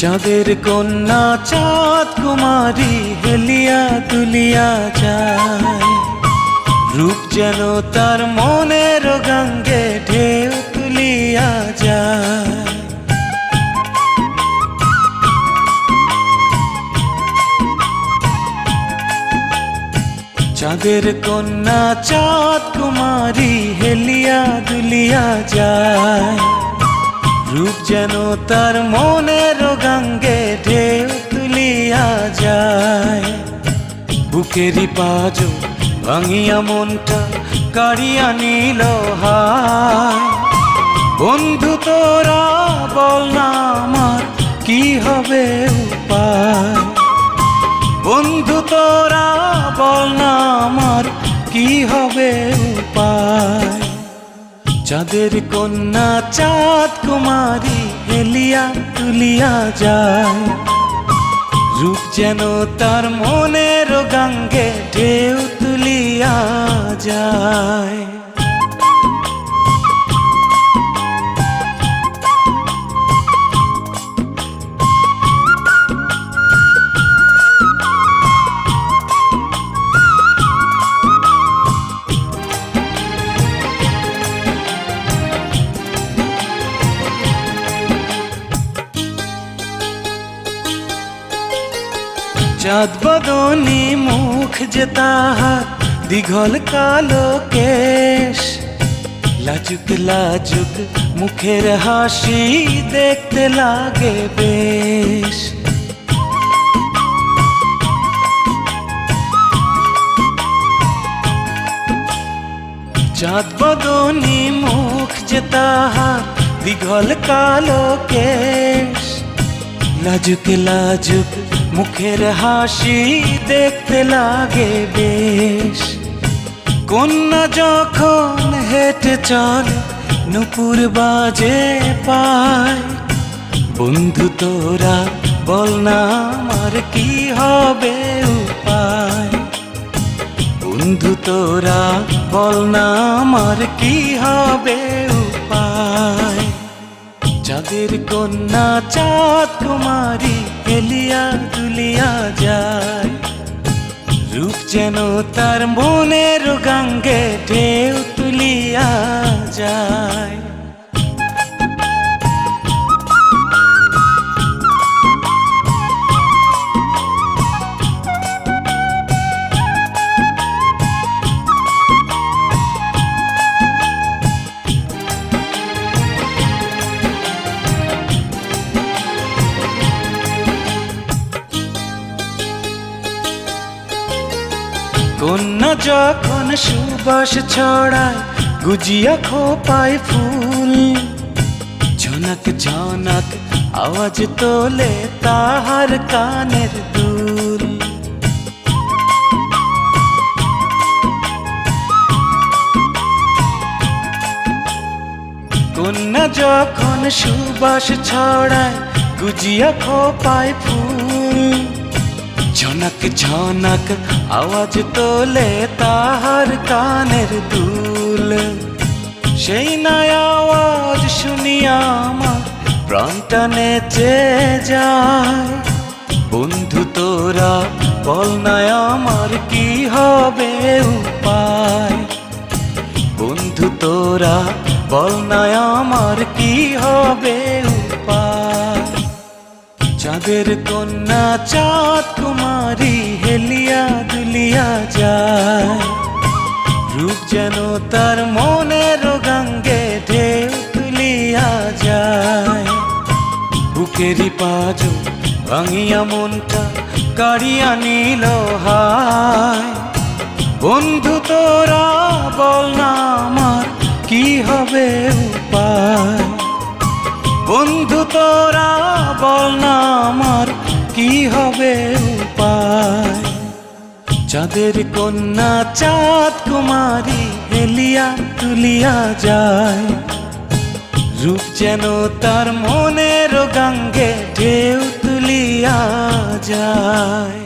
চাঁদের কন্যা চাঁদ কুমারী হেলিয়া দুলিয়া যায়, রূপ যেন তার মনের গঙ্গে ঢেউ তুলিয়া যায়। চাঁদের কন্যা চাঁদ কুমারী হেলিয়া দুলিয়া যায়, রূপ যেন তার মনের গঙ্গে ঢেউ তুলিয়া যায়। বুকেরই পাজো ভাঙিয়া মনটা কাড়িয়া নিল হায়, বন্ধু তোরা বল না আমার কি হবে উপায়, বন্ধু তোরা বল না আমার কি হবে উপায়। চাঁদের কন্যা চাঁদ কুমারী হেলিয়া তুলিয়া যায়, রূপ যেন তার মনের গঙ্গে ঢেউ তুলিয়া যায়। চাঁদ বদনী মুখ যে তাহার দীঘল কালো কেশ, লাজুক লাজুক মুখের হাসি দেখতে লাগে বেশ। চাঁদ বদনী মুখ যে তাহার দীঘল কালো কেশ, লাজুক লাজুক মুখের হাসি দেখতে লাগে বেশ। কন্যা যখন হেঁটে চলে নুপুর বাজে পায়, বন্ধু তোরা বল না আমার কি হবে উপায়, বন্ধু তোরা বল না আমার কি হবে উপায়। চাঁদের কন্যা চাঁদ কুমারী হেলিয়া দুলিয়া যায়, রূপ যেন তার মনের গঙ্গে ঢেউ তুলিয়া যায়। কন্যা যখন সুবাস ছড়ায় গুজিয়া খোপায় ফুল, ঝনক ঝনক আওয়াজ তোলে তাহার কানের দুল। কন্যা যখন সুবাস ছড়ায় গুজিয়া খোপায় ফুল, ঝনক ঝনক আওয়াজ তোলে তাহার কানের দুল। সেই নয় আওয়াজ শুনিয়া আমার প্রাণটা নেচে যায়, বন্ধু তোরা বল না আমার কি হবে উপায়, বন্ধু তোরা বল না আমার কি হবে উপায়। চাঁদের কন্যা চাঁদ কুমারী হেলিয়া দুলিয়া যায়, রূপ যেন তার মনের গঙ্গে ঢেউ তুলিয়া যায়। বুকেরই পাজো ভাঙিয়া মনটা কাড়িয়া নিল হায়, বন্ধু তোরা বল না আমার কি হবে উপায়, বন্ধু তোরা বল না আমার কি হবে উপায়। চাঁদের কন্যা চাঁদ কুমারী হেলিয়া তুলিয়া যায়, রূপ যেন তার মনের গঙ্গে ঢেউ তুলিয়া যায়।